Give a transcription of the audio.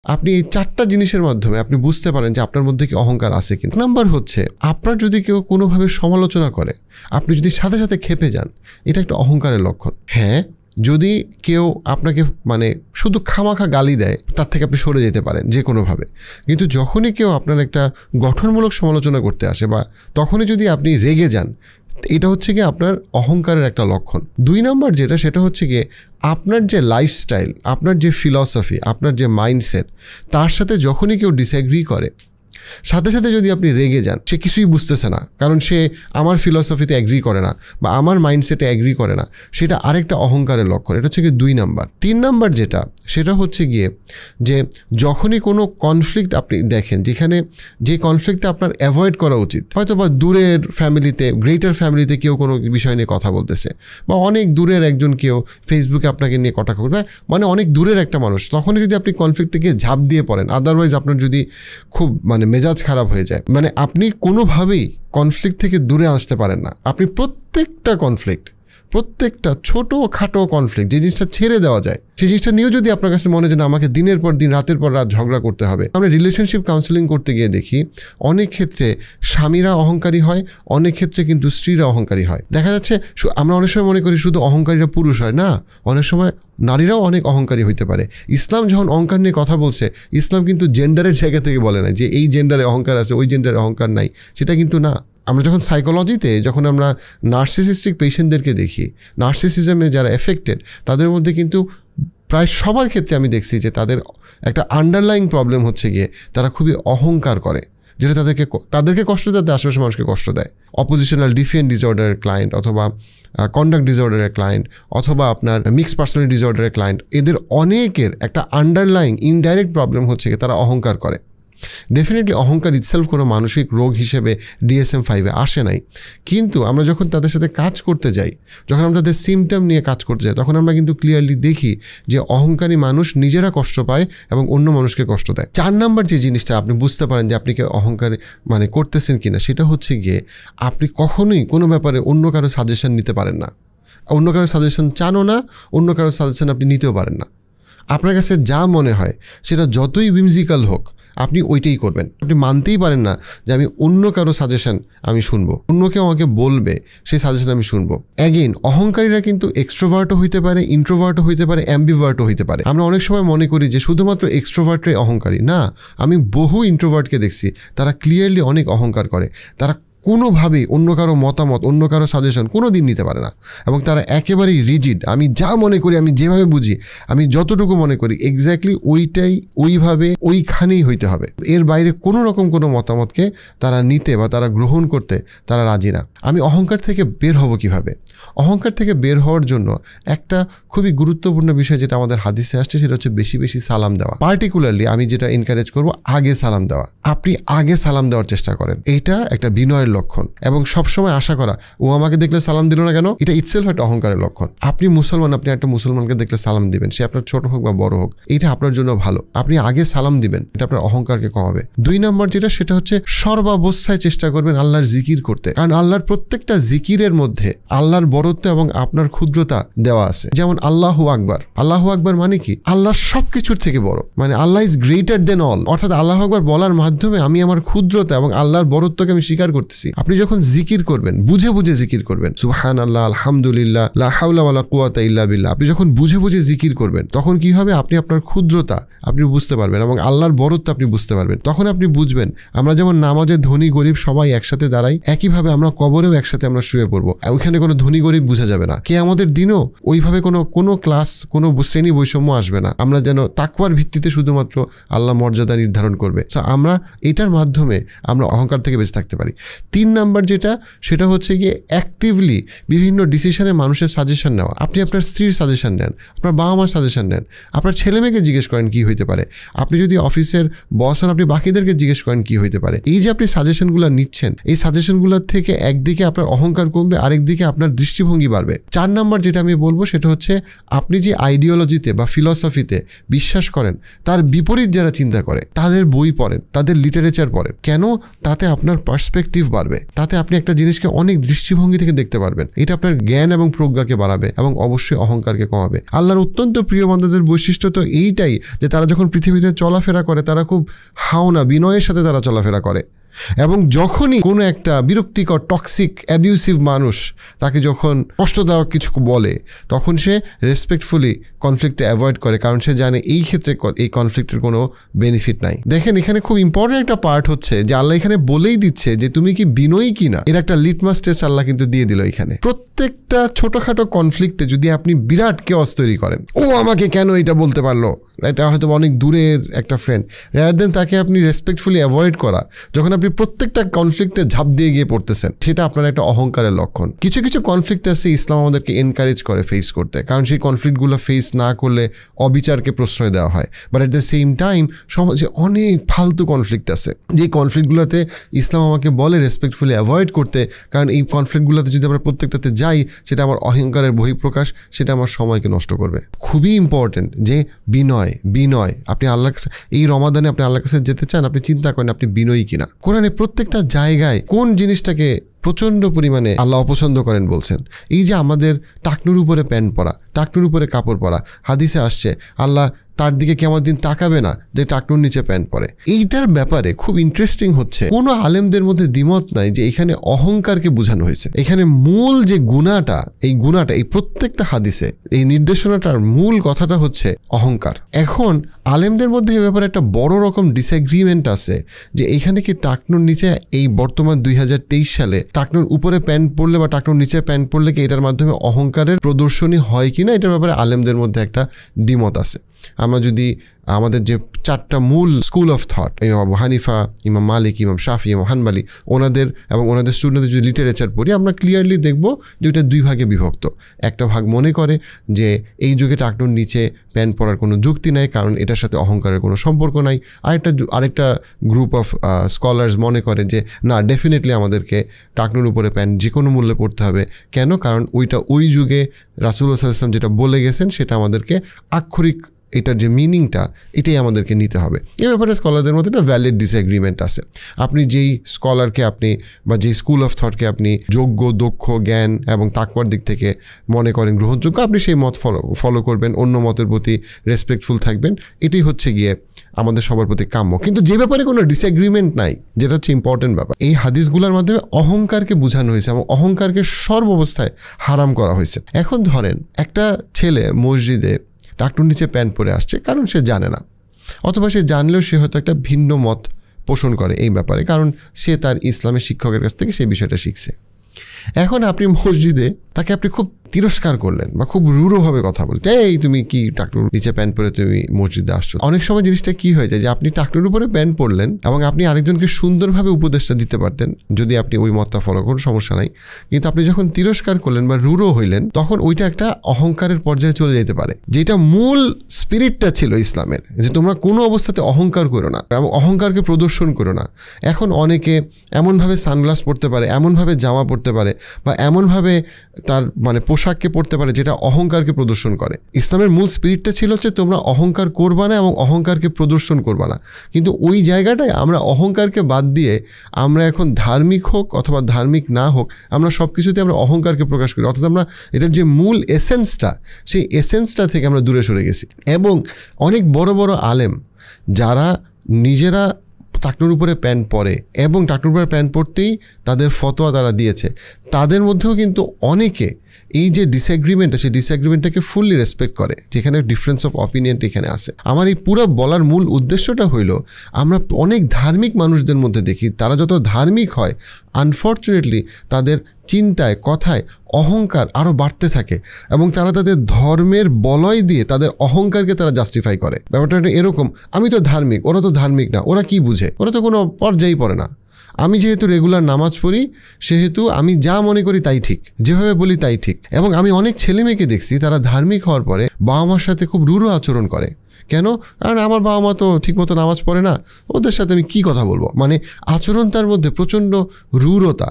আপনি এই 4টা জিনিসের মাধ্যমে আপনি বুঝতে পারেন যে আপনার মধ্যে কি অহংকার আছে কিনা। নাম্বার হচ্ছে, আপনার যদি কেউ কোনোভাবে সমালোচনা করে, আপনি যদি সাথে সাথে ক্ষেপে যান, এটা একটা অহংকারের লক্ষণ। হ্যাঁ, যদি কেউ আপনাকে শুধু খামাখা গালি দেয়, তার থেকে আপনি সরে যেতে পারেন যে কোনোভাবে। কিন্তু যখনই কেউ আপনার একটা গঠনমূলক সমালোচনা করতে আসে বা তখনই যদি আপনি রেগে যান, এটা হচ্ছে গিয়ে আপনার অহংকারের একটা লক্ষণ। 2 নম্বর যেটা, সেটা হচ্ছে গিয়ে আপনার যে লাইফস্টাইল, আপনার যে ফিলসফি, আপনার যে মাইন্ডসেট, তার সাথে যখনই কেউ ডিসএগ্রি করে, সাথে সাথে যদি আপনি রেগে যান, সে কিছুই বুঝতেছে না, কারণ সে আমার ফিলসফিতে অ্যাগ্রি করে না বা আমার মাইন্ডসেটে অ্যাগ্রি করে না, সেটা আরেকটা অহংকারের লক্ষণ। এটা হচ্ছে গিয়ে 2 নাম্বার। 3 নাম্বার যেটা, সেটা হচ্ছে গিয়ে যে যখনই কোনো কনফ্লিক্ট আপনি দেখেন, যেখানে যে কনফ্লিক্টটা আপনার অ্যাভয়েড করা উচিত, হয়তো বা দূরের ফ্যামিলিতে, গ্রেটার ফ্যামিলিতে কেউ কোনো বিষয় নিয়ে কথা বলতেছে, বা অনেক দূরের একজন কেউ ফেসবুকে আপনাকে নিয়ে কটাক্ষ করবে, অনেক দূরের একটা মানুষ, তখনই যদি আপনি কনফ্লিক্ট থেকে ঝাঁপ দিয়ে পড়েন, আদারওয়াইজ আপনার যদি খুব মেজাজ খারাপ হয়ে যায়, আপনি কোনোভাবেই কনফ্লিক্ট থেকে দূরে আসতে পারেন না। আপনি প্রত্যেকটা ছোটো খাটো কনফ্লিক্ট, যে জিনিসটা ছেড়ে দেওয়া যায়, সেই জিনিসটা নিয়েও যদি আপনার কাছে মনে হয় যে আমাকে দিনের পর দিন, রাতের পর রাত ঝগড়া করতে হবে। আমরা রিলেশনশিপ কাউন্সেলিং করতে গিয়ে দেখি অনেক ক্ষেত্রে স্বামীরা অহংকারী হয়, অনেক ক্ষেত্রে কিন্তু স্ত্রীরা অহংকারী হয়। দেখা যাচ্ছে আমরা অনেক সময় মনে করি শুধু অহংকারীরা পুরুষ হয়, না, অনেক সময় নারীরাও অনেক অহংকারী হইতে পারে। ইসলাম যখন অহংকার নিয়ে কথা বলছে, ইসলাম কিন্তু জেন্ডারের জায়গা থেকে বলে না যে এই জেন্ডারে অহংকার আছে, ওই জেন্ডারে অহংকার নাই, সেটা কিন্তু না। আমরা যখন সাইকোলজিতে যখন আমরা নার্সিসিস্টিক পেশেন্টদেরকে দেখি, নার্সিসিজমে যারা এফেক্টেড, তাদের মধ্যে কিন্তু প্রায় সবার ক্ষেত্রে আমি দেখছি যে তাদের একটা আন্ডারলাইং প্রবলেম হচ্ছে গিয়ে তারা খুবই অহংকার করে, যেটা তাদেরকে কষ্ট দেয়, আশেপাশের মানুষকে কষ্ট দেয়। অপোজিশনাল ডিফেন্ট ডিসঅর্ডারের ক্লায়েন্ট, অথবা কন্ডাক্ট ডিসঅর্ডারের ক্লায়েন্ট, অথবা আপনার মিক্সড পার্সোনালিটি ডিসঅর্ডারের ক্লায়েন্ট, এদের অনেকের একটা আন্ডারলাইং ইনডাইরেক্ট প্রবলেম হচ্ছে গিয়ে তারা অহংকার করে। ডেফিনেটলি অহংকার ইটসেলফ কোনো মানসিক রোগ হিসেবে DSM-5-এ আসে নাই, কিন্তু আমরা যখন তাদের সাথে কাজ করতে যাই, যখন আমরা তাদের সিমটম নিয়ে কাজ করতে যাই, তখন আমরা কিন্তু ক্লিয়ারলি দেখি যে অহংকারী মানুষ নিজেরা কষ্ট পায় এবং অন্য মানুষকে কষ্ট দেয়। 4 নাম্বার যে জিনিসটা আপনি বুঝতে পারেন যে আপনি কি অহংকার করতেছেন কিনা, সেটা হচ্ছে গিয়ে আপনি কখনোই কোনো ব্যাপারে অন্য কারো সাজেশন নিতে পারেন না, অন্য কারো সাজেশন চানও না, অন্য কারো সাজেশন আপনি নিতেও পারেন না। আপনার কাছে যা মনে হয় সেটা যতই উইমজিক্যাল হোক, আপনি ওইটাই করবেন। আপনি মানতেই পারেন না যে আমি অন্য কারো সাজেশন আমি শুনবো, অন্য কেউ আমাকে বলবে সেই সাজেশন আমি শুনবো। অ্যাগেইন, অহংকারীরা কিন্তু এক্সট্রোভার্টও হইতে পারে, ইন্ট্রোভার্টও হইতে পারে, অ্যাম্বিভার্টও হইতে পারে। আমরা অনেক সময় মনে করি যে শুধুমাত্র এক্সট্রোভার্টরাই অহংকারী। না, আমি বহু ইন্ট্রোভার্টকে দেখছি, তারা ক্লিয়ারলি অনেক অহংকার করে। তারা কোনোভাবেই অন্য কারো মতামত, অন্য কারো সাজেশন কোনো দিন নিতে পারে না, এবং তারা একেবারেই রিজিড। আমি যা মনে করি, আমি যেভাবে বুঝি, আমি যতটুকু মনে করি, এক্স্যাক্টলি ওইটাই, ওইভাবে, ওইখানেই হইতে হবে। এর বাইরে কোনো রকম কোনো মতামতকে তারা নিতে বা তারা গ্রহণ করতে তারা রাজি না। আমি অহংকার থেকে বের হব কিভাবে? অহংকার থেকে বের হওয়ার জন্য একটা খুবই গুরুত্বপূর্ণ বিষয় যেটা আমাদের হাদিসে আসছে, সেটা হচ্ছে বেশি বেশি সালাম দেওয়া। পার্টিকুলারলি আমি যেটা এনকারেজ করবো, আগে সালাম দেওয়া। আপনি আগে সালাম দেওয়ার চেষ্টা করেন, এটা একটা বিনয়ের লক্ষণ। এবং সবসময় আশা করা ও আমাকে দেখলে সালাম দিল না কেন, এটা ইটসেলফ একটা অহংকারের লক্ষণ। আপনি মুসলমান, আপনি একটা মুসলমানকে দেখলে সালাম দিবেন, সে আপনার ছোট হোক বা বড় হোক, এটা আপনার জন্য ভালো। আপনি আগে সালাম দিবেন, এটা আপনার অহংকারকে কমাবে। 2 নম্বর যেটা, সেটা হচ্ছে সর্বাবস্থায় চেষ্টা করবেন আল্লাহর জিকির করতে, কারণ আল্লাহর প্রত্যেকটা জিকিরের মধ্যে আল্লাহর বড়ত্ব এবং আপনার ক্ষুদ্রতা দেওয়া আছে। যেমন আল্লাহু আকবার, আল্লাহু আকবার মানে কি? আল্লাহ সবকিছুর থেকে বড়, আল্লাহ ইজ গ্রেটার দেন অল। অর্থাৎ আল্লাহু আকবার বলার মাধ্যমে আমি আমার ক্ষুদ্রতা এবং আল্লাহর বড়ত্বকে আমি স্বীকার করতেছি। আপনি যখন জিকির করবেন, বুঝে বুঝে জিকির করবেন, সুবহানাল্লাহ, আলহামদুলিল্লাহ, লা হাওলা ওয়ালা কুওয়াতা ইল্লা বিল্লাহ, আপনি যখন বুঝে বুঝে জিকির করবেন, তখন কি হবে? আপনি আপনার ক্ষুদ্রতা আপনি বুঝতে পারবেন এবং আল্লাহর বড়ত্ব আপনি বুঝতে পারবেন। তখন আপনি বুঝবেন, আমরা যেমন নামাজে ধনী গরিব সবাই একসাথে দাঁড়াই, একইভাবে আমরা কবরেও একসাথে আমরা শুয়ে পড়বো। ওইখানে কোনো ধনী গরিব বোঝা যাবে না। আমাদের দিনও ওইভাবে কোনো ক্লাস, কোনো শ্রেণী বৈষম্য আসবে না। আমরা যেন তাকওয়ার ভিত্তিতে শুধুমাত্র আল্লাহ মর্যাদা নির্ধারণ করবে। আমরা এটার মাধ্যমে আমরা অহংকার থেকে বেঁচে থাকতে পারি। 3 নাম্বার যেটা, সেটা হচ্ছে গিয়ে অ্যাক্টিভলি বিভিন্ন ডিসিশনে মানুষের সাজেশন নেওয়া। আপনি আপনার স্ত্রীর সাজেশন নেন, আপনার বাবা মার সাজেশন নেন, আপনার ছেলে মেয়েকে জিজ্ঞেস করেন কি হইতে পারে। আপনি যদি অফিসের বস হন, আপনি বাকিদেরকে জিজ্ঞেস করেন কি হইতে পারে। এই যে আপনি সাজেশনগুলো নিচ্ছেন, এই সাজেশনগুলোর থেকে একদিকে আপনার অহংকার কমবে, আরেকদিকে আপনার দৃষ্টিভঙ্গি বাড়বে। 4 নম্বর যেটা আমি বলবো সেটা হচ্ছে আপনি যে আইডিওলজিতে বা ফিলসফিতে বিশ্বাস করেন তার বিপরীত যারা চিন্তা করে তাদের বই পড়েন, তাদের লিটারেচার পড়েন। কেন? তাতে আপনার পার্সপেক্টিভ বাড়বে, তাতে আপনি একটা জিনিসকে অনেক দৃষ্টিভঙ্গি থেকে দেখতে পারবেন। এটা আপনার জ্ঞান এবং প্রজ্ঞাকে বাড়াবে এবং অবশ্যই অহংকারকে কমাবে। আল্লাহর অত্যন্ত প্রিয় বান্দাদের বৈশিষ্ট্য তো এইটাই যে তারা যখন পৃথিবীতে চলাফেরা করে তারা খুব হাওনা বিনয়ের সাথে তারা চলাফেরা করে, এবং যখনই কোনো একটা বিরক্তিকর টক্সিক অ্যাবিউসিভ মানুষ তাকে যখন কষ্টদায়ক কিছু বলে তখন সে রেসপেক্টফুলি কনফ্লিক্টে অ্যাভয়েড করে, কারণ সে জানে এই ক্ষেত্রে এই কনফ্লিক্টের কোনো বেনিফিট নাই। দেখেন এখানে খুব ইম্পর্টেন্ট একটা পার্ট হচ্ছে যে আল্লাহ এখানে বলেই দিচ্ছে যে তুমি কি বিনয়ী কিনা। এর একটা লিটমাস টেস্ট আল্লাহ কিন্তু দিয়ে দিল এখানে। প্রত্যেকটা ছোটখাটো কনফ্লিক্টে যদি আপনি বিরাট কেওয়াস তৈরি করেন, ও আমাকে কেন এটা বলতে পারলো, এটা হয়তো অনেক দূরের একটা ফ্রেন্ড, রাদার দেন তাকে আপনি রেসপেক্টফুলি অ্যাভয়েড করা, যখন আপনি প্রত্যেকটা কনফ্লিক্টে ঝাঁপ দিয়ে গিয়ে পড়তেছেন, সেটা আপনার একটা অহংকারের লক্ষণ। কিছু কিছু কনফ্লিক্ট আছে ইসলাম আমাদেরকে এনকারেজ করে ফেস করতে, কারণ সেই কনফ্লিক্টগুলো ফেস না করলে অবিচারকে প্রশ্রয় দেওয়া হয়। But at the same time সমাজে অনেক ফালতু কনফ্লিক্ট আছে যে কনফ্লিক্টগুলোতে ইসলাম আমাকে বলে রেসপেক্টফুলি অ্যাভয়েড করতে, কারণ এই কনফ্লিক্টগুলোতে যদি আমরা প্রত্যেকটাতে যাই সেটা আমার অহংকারের বহিঃপ্রকাশ, সেটা আমার সময়কে নষ্ট করবে। খুবই ইম্পর্টেন্ট যে বিনয় আপনি আল্লাহর কাছে এই রমাদানে আপনি আল্লাহর কাছে যেতে চান, আপনি চিন্তা করেন আপনি বিনয়ী কিনা। কোরআনে প্রত্যেকটা জায়গায় কোন জিনিসটাকে প্রচণ্ড পরিমাণে আল্লাহ অপছন্দ করেন বলছেন। এই যে আমাদের টাকনুর উপরে প্যান্ট পরা, টাকনুর উপরে কাপড় পরা, হাদিসে আসছে আল্লাহ তার দিকে কেমন দিন তাকাবে না যে টাকনুর নিচে প্যান্ট পরে। এইটার ব্যাপারে খুব ইন্টারেস্টিং হচ্ছে কোনো আলেমদের মধ্যে দ্বিমত নাই যে এখানে অহংকারকে বোঝানো হয়েছে। এখানে মূল যে গুণাটা এই প্রত্যেকটা হাদিসে এই নির্দেশনাটার মূল কথাটা হচ্ছে অহংকার। এখন আলেমদের মধ্যে এ ব্যাপারে একটা বড় রকম ডিসএগ্রিমেন্ট আছে যে এইখানে কি টাকনুর নিচে এই বর্তমান 2023 সালে টাকনুর উপরে প্যান্ট পরলে বা টাকনুর নিচে প্যান্ট পরলে কি এটার মাধ্যমে অহংকারের প্রদর্শনী হয় কিনা, এটার ব্যাপারে আলেমদের মধ্যে একটা দ্বিমত আছে। আমরা যদি আমাদের যে 4টা মূল স্কুল অফ থট, ইমাম আবু হানিফা, ইমাম মালিক, ইমাম শাফি, ইমাম হানবালি, ওনাদের স্টুডেন্টদের যদি লিটারেচার পড়ি আমরা ক্লিয়ারলি দেখব যে ওইটা 2 ভাগে বিভক্ত। একটা ভাগ মনে করে যে এই যুগে টাকনুর নিচে প্যান্ট পরার কোনো যুক্তি নাই, কারণ এটার সাথে অহংকারের কোনো সম্পর্ক নাই। আরেকটা গ্রুপ অফ স্কলার্স মনে করে যে না, ডেফিনেটলি আমাদেরকে টাকনুর উপরে প্যান্ট যে কোনো মূল্যে পড়তে হবে। কেন? কারণ ওই যুগে রাসূলুল্লাহ সাল্লাল্লাহু আলাইহি ওয়াসাল্লাম যেটা বলে গেছেন সেটা আমাদেরকে আক্ষরিক এটার যে মিনিংটা এটাই আমাদেরকে নিতে হবে। এ ব্যাপারে স্কলারদের মধ্যে একটা ভ্যালিড ডিসএগ্রিমেন্ট আছে। আপনি যেই স্কলারকে বা যেই স্কুল অফ থটকে আপনি যোগ্য, দক্ষ, জ্ঞান এবং তাকওয়ার দিক থেকে মনে করেন গ্রহণযোগ্য, আপনি সেই মত ফলো করবেন, অন্য মতের প্রতি রেসপেক্টফুল থাকবেন। এটাই হচ্ছে গিয়ে আমাদের সবার প্রতি কাম্য। কিন্তু যে ব্যাপারে কোনো ডিসএগ্রিমেন্ট নাই, যেটা হচ্ছে ইম্পর্টেন্ট ব্যাপার, এই হাদিসগুলোর মাধ্যমে অহংকারকে বোঝানো হয়েছে এবং অহংকারকে সর্বাবস্থায় হারাম করা হয়েছে। এখন ধরেন একটা ছেলে মসজিদে টাকনুর নিচে প্যান্ট পরে আসছে কারণ সে জানে না, অথবা সে জানলেও সে হয়তো একটা ভিন্ন মত পোষণ করে এই ব্যাপারে, কারণ সে তার ইসলামের শিক্ষকের কাছ থেকে সেই বিষয়টা শিখছে। এখন আপনি মসজিদে তাকে আপনি খুব তিরস্কার করলেন বা খুব রূঢ়ভাবে কথা বলতে, এই তুমি কি টাকনুর নিচে প্যান্ট পরে তুমি মসজিদে আসছো। অনেক সময় জিনিসটা কি হয়ে যায় যে আপনি টাকনুর উপরে প্যান্ট পরলেন এবং আপনি আরেকজনকে সুন্দরভাবে উপদেশটা দিতে পারতেন যদি আপনি ওই মতটা ফলো করুন, সমস্যা নাই। কিন্তু আপনি যখন তিরস্কার করলেন বা রূঢ় হইলেন তখন ওইটা একটা অহংকারের পর্যায়ে চলে যেতে পারে, যেটা মূল স্পিরিটটা ছিল ইসলামের, যে তোমরা কোনো অবস্থাতে অহংকার করো না এবং অহংকারকে প্রদর্শন করো না। এখন অনেকে এমনভাবে সানগ্লাস পরতে পারে, এমনভাবে জামা পরতে পারে বা এমনভাবে তার পোশাককে পড়তে পারে যেটা অহংকারকে প্রদর্শন করে। ইসলামের মূল স্পিরিটটা ছিল হচ্ছে তোমরা অহংকার করবা না এবং অহংকারকে প্রদর্শন করবা না। কিন্তু ওই জায়গাটায় আমরা অহংকারকে বাদ দিয়ে আমরা এখন ধার্মিক হোক অথবা ধার্মিক না হোক, আমরা সব কিছুতে আমরা অহংকারকে প্রকাশ করি, অর্থাৎ আমরা এটার যে মূল এসেন্সটা সেই এসেন্সটা থেকে আমরা দূরে সরে গেছি। এবং অনেক বড় বড় আলেম যারা নিজেরা টাকনুর উপরে প্যান্ট পরে এবং টাকনুর উপরে প্যান্ট পরতেই তাদের ফতোয়া তারা দিয়েছে, তাদের মধ্যেও কিন্তু অনেকে এই যে ডিসএগ্রিমেন্টটা সেই ডিসএগ্রিমেন্টটাকে ফুললি রেসপেক্ট করে, যেখানে ডিফারেন্স অফ অপিনিয়নটা এখানে আছে। আমার এই পুরো বলার মূল উদ্দেশ্যটা হইল আমরা অনেক ধার্মিক মানুষদের মধ্যে দেখি তারা যত ধার্মিক হয় আনফর্চুনেটলি তাদের চিন্তায় কথায় অহংকার আরও বাড়তে থাকে এবং তারা তাদের ধর্মের বলয় দিয়ে তাদের অহংকারকে তারা জাস্টিফাই করে। ব্যাপারটা এরকম, আমি তো ধার্মিক, ওরা তো ধার্মিক না, ওরা কি বুঝে, ওরা তো কোনো পর্যায়েই পড়ে না। আমি যেহেতু রেগুলার নামাজ পড়ি সেহেতু আমি যা মনে করি তাই ঠিক, যেভাবে বলি তাই ঠিক। এবং আমি অনেক ছেলে মেয়েকে দেখছি তারা ধার্মিক হওয়ার পরে বাবা মার সাথে খুব রূঢ় আচরণ করে। কেন? কারণ আমার বাবা মা তো ঠিকমতো নামাজ পড়ে না, ওদের সাথে আমি কি কথা বলবো। আচরণ তার মধ্যে প্রচণ্ড রূঢ়তা,